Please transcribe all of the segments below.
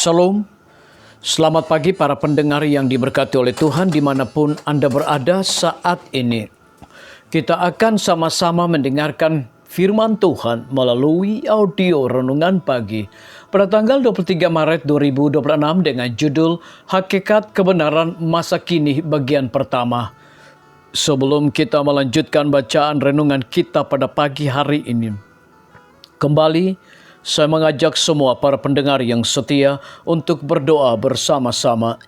Shalom, selamat pagi para pendengar yang diberkati oleh Tuhan dimanapun Anda berada saat ini. Kita akan sama-sama mendengarkan firman Tuhan melalui audio Renungan Pagi pada tanggal 23 Maret 2026 dengan judul Hakikat Kebenaran Masa Kini bagian pertama. Sebelum kita melanjutkan bacaan renungan kita pada pagi hari ini, kembali saya mengajak semua para pendengar yang setia untuk berdoa bersama-sama.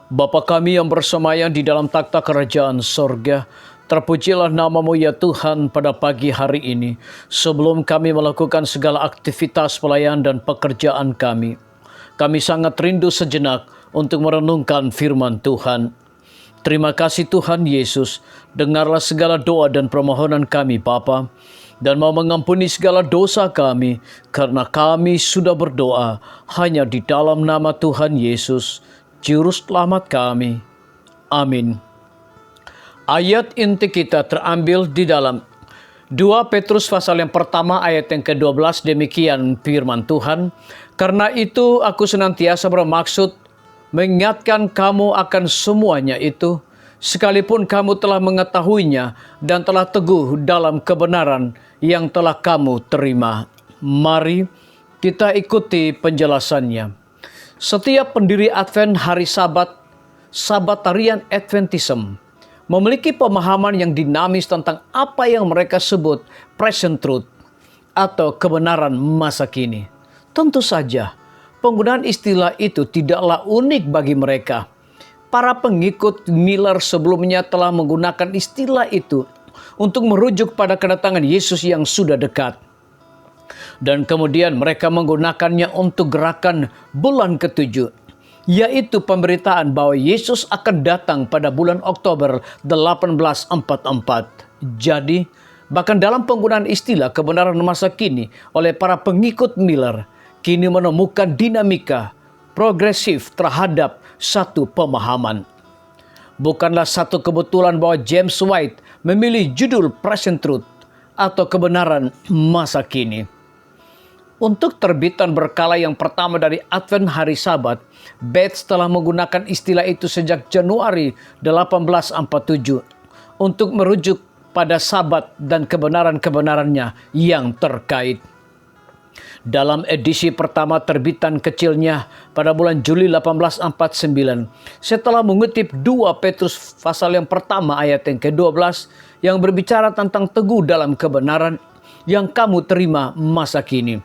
Bapa kami yang bersemayam di dalam takhta kerajaan sorga, terpujilah nama-Mu ya Tuhan pada pagi hari ini. Sebelum kami melakukan segala aktivitas pelayan dan pekerjaan kami sangat rindu sejenak untuk merenungkan firman Tuhan. Terima kasih Tuhan Yesus, dengarlah segala doa dan permohonan kami Bapa, dan mau mengampuni segala dosa kami, karena kami sudah berdoa hanya di dalam nama Tuhan Yesus, Juru Selamat kami. Amin. Ayat inti kita terambil di dalam 2 Petrus pasal yang pertama ayat yang ke-12, demikian firman Tuhan. Karena itu aku senantiasa bermaksud mengingatkan kamu akan semuanya itu, sekalipun kamu telah mengetahuinya dan telah teguh dalam kebenaran yang telah kamu terima. Mari kita ikuti penjelasannya. Setiap pendiri Advent hari Sabat, Sabatarian Adventism, memiliki pemahaman yang dinamis tentang apa yang mereka sebut present truth atau kebenaran masa kini. Tentu saja, penggunaan istilah itu tidaklah unik bagi mereka. Para pengikut Miller sebelumnya telah menggunakan istilah itu untuk merujuk pada kedatangan Yesus yang sudah dekat. Dan kemudian mereka menggunakannya untuk gerakan bulan ke-7, yaitu pemberitaan bahwa Yesus akan datang pada bulan Oktober 1844. Jadi, bahkan dalam penggunaan istilah kebenaran masa kini oleh para pengikut Miller, kini menemukan dinamika progresif terhadap satu pemahaman. Bukanlah satu kebetulan bahwa James White memilih judul Present Truth atau kebenaran masa kini. Untuk terbitan berkala yang pertama dari Advent hari Sabat, Bates telah menggunakan istilah itu sejak Januari 1847 untuk merujuk pada Sabat dan kebenaran-kebenarannya yang terkait. Dalam edisi pertama terbitan kecilnya pada bulan Juli 1849, setelah mengutip 2 Petrus pasal yang pertama ayat yang ke-12 yang berbicara tentang teguh dalam kebenaran yang kamu terima masa kini,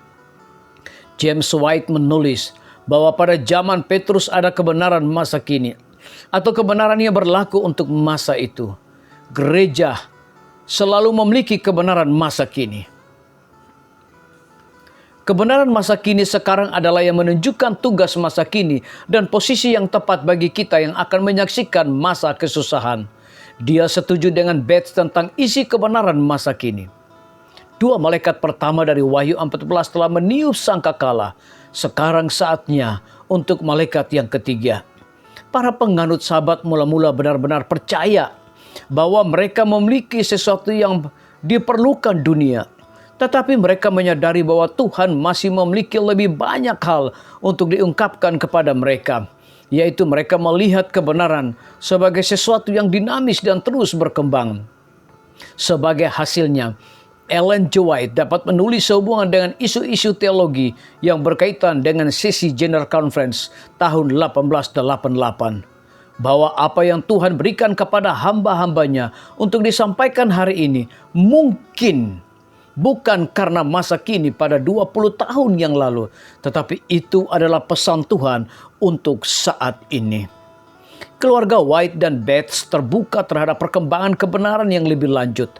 James White menulis bahwa pada zaman Petrus ada kebenaran masa kini atau kebenaran yang berlaku untuk masa itu. Gereja selalu memiliki kebenaran masa kini. Kebenaran masa kini sekarang adalah yang menunjukkan tugas masa kini dan posisi yang tepat bagi kita yang akan menyaksikan masa kesusahan. Dia setuju dengan Bates tentang isi kebenaran masa kini. 2 malaikat pertama dari Wahyu 14 telah meniup sangkakala. Sekarang saatnya untuk malaikat yang ketiga. Para penganut Sabat mula-mula benar-benar percaya bahwa mereka memiliki sesuatu yang diperlukan dunia. Tetapi mereka menyadari bahwa Tuhan masih memiliki lebih banyak hal untuk diungkapkan kepada mereka, yaitu mereka melihat kebenaran sebagai sesuatu yang dinamis dan terus berkembang. Sebagai hasilnya, Ellen G. White dapat menulis sehubungan dengan isu-isu teologi yang berkaitan dengan sesi General Conference tahun 1888. Bahwa apa yang Tuhan berikan kepada hamba-hambanya untuk disampaikan hari ini mungkin bukan karena masa kini pada 20 tahun yang lalu, tetapi itu adalah pesan Tuhan untuk saat ini. Keluarga White dan Bates terbuka terhadap perkembangan kebenaran yang lebih lanjut.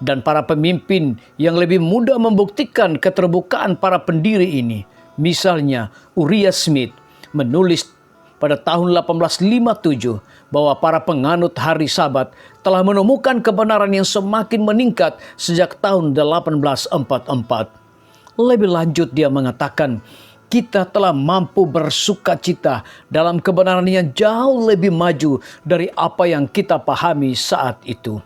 Dan para pemimpin yang lebih mudah membuktikan keterbukaan para pendiri ini. Misalnya Uriah Smith menulis pada tahun 1857 bahwa para penganut hari Sabat telah menemukan kebenaran yang semakin meningkat sejak tahun 1844. Lebih lanjut dia mengatakan, kita telah mampu bersukacita dalam kebenaran yang jauh lebih maju dari apa yang kita pahami saat itu.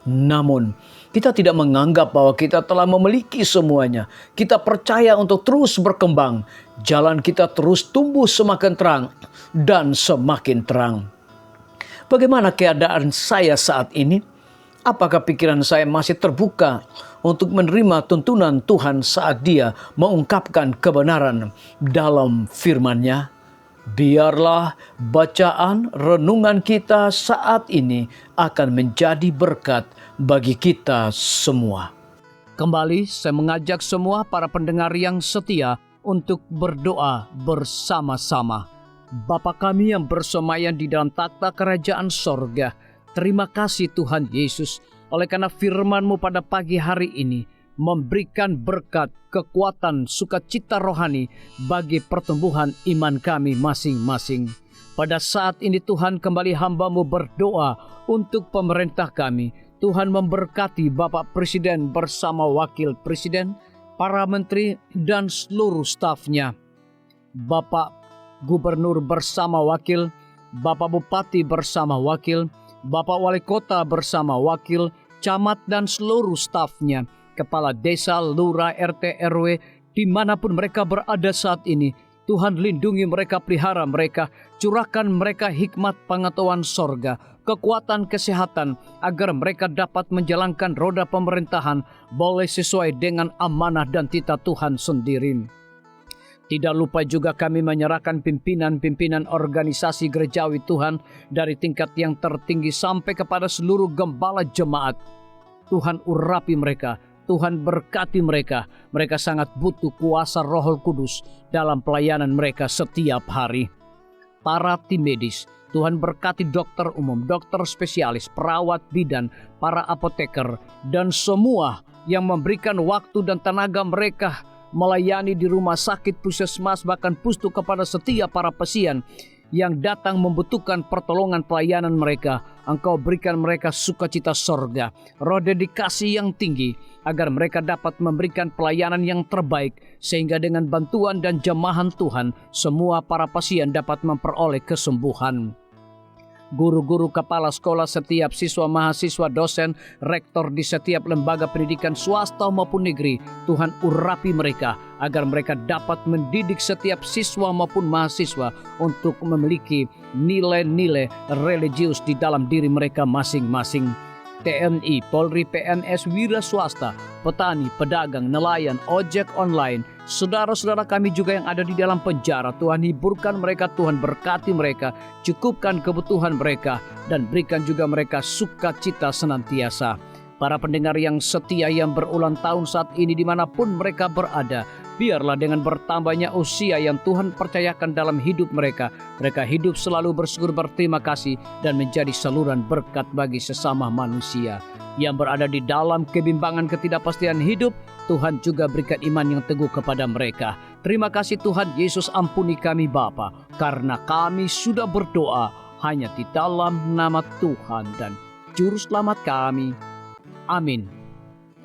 Namun, Kita tidak menganggap bahwa kita telah memiliki semuanya. Kita percaya untuk terus berkembang. Jalan kita terus tumbuh semakin terang dan semakin terang. Bagaimana keadaan saya saat ini? Apakah pikiran saya masih terbuka untuk menerima tuntunan Tuhan saat Dia mengungkapkan kebenaran dalam firman-Nya? Biarlah bacaan renungan kita saat ini akan menjadi berkat bagi kita semua. Kembali saya mengajak semua para pendengar yang setia untuk berdoa bersama-sama. Bapa kami yang bersemayam di dalam takhta kerajaan sorga, terima kasih Tuhan Yesus oleh karena firman-Mu pada pagi hari ini memberikan berkat, kekuatan, sukacita rohani bagi pertumbuhan iman kami masing-masing. Pada saat ini Tuhan kembali hamba-Mu berdoa untuk pemerintah kami. Tuhan memberkati Bapak Presiden bersama Wakil Presiden, para menteri dan seluruh stafnya. Bapak Gubernur bersama Wakil, Bapak Bupati bersama Wakil, Bapak Wali Kota bersama Wakil, Camat dan seluruh stafnya. Kepala desa, lurah, RT, RW, dimanapun mereka berada saat ini. Tuhan lindungi mereka, pelihara mereka, curahkan mereka hikmat pengetahuan sorga, kekuatan kesehatan, agar mereka dapat menjalankan roda pemerintahan boleh sesuai dengan amanah dan titah Tuhan sendiri. Tidak lupa juga kami menyerahkan pimpinan-pimpinan organisasi gerejawi Tuhan dari tingkat yang tertinggi sampai kepada seluruh gembala jemaat. Tuhan urapi mereka, Tuhan berkati mereka. Mereka sangat butuh kuasa Roh Kudus dalam pelayanan mereka setiap hari. Para tim medis, Tuhan berkati dokter umum, dokter spesialis, perawat bidan, para apoteker, dan semua yang memberikan waktu dan tenaga mereka melayani di rumah sakit, puskesmas, bahkan pustu kepada setiap para pasien yang datang membutuhkan pertolongan pelayanan mereka. Engkau berikan mereka sukacita sorga, roh dedikasi yang tinggi, agar mereka dapat memberikan pelayanan yang terbaik, sehingga dengan bantuan dan jamahan Tuhan, semua para pasien dapat memperoleh kesembuhan. Guru-guru, kepala sekolah, setiap siswa, mahasiswa, dosen, rektor di setiap lembaga pendidikan swasta maupun negeri, Tuhan urapi mereka agar mereka dapat mendidik setiap siswa maupun mahasiswa untuk memiliki nilai-nilai religius di dalam diri mereka masing-masing. TNI, Polri, PNS, wira swasta, petani, pedagang, nelayan, ojek online, saudara-saudara kami juga yang ada di dalam penjara, Tuhan hiburkan mereka, Tuhan berkati mereka, cukupkan kebutuhan mereka, dan berikan juga mereka sukacita senantiasa. Para pendengar yang setia yang berulang tahun saat ini dimanapun mereka berada, biarlah dengan bertambahnya usia yang Tuhan percayakan dalam hidup mereka, mereka hidup selalu bersyukur, berterima kasih, dan menjadi saluran berkat bagi sesama manusia. Yang berada di dalam kebimbangan ketidakpastian hidup, Tuhan juga berikan iman yang teguh kepada mereka. Terima kasih Tuhan Yesus, ampuni kami Bapa, karena kami sudah berdoa hanya di dalam nama Tuhan dan Juru Selamat kami. Amin.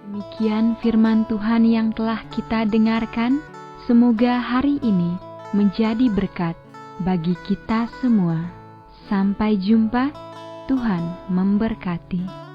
Demikian firman Tuhan yang telah kita dengarkan. Semoga hari ini menjadi berkat bagi kita semua. Sampai jumpa, Tuhan memberkati.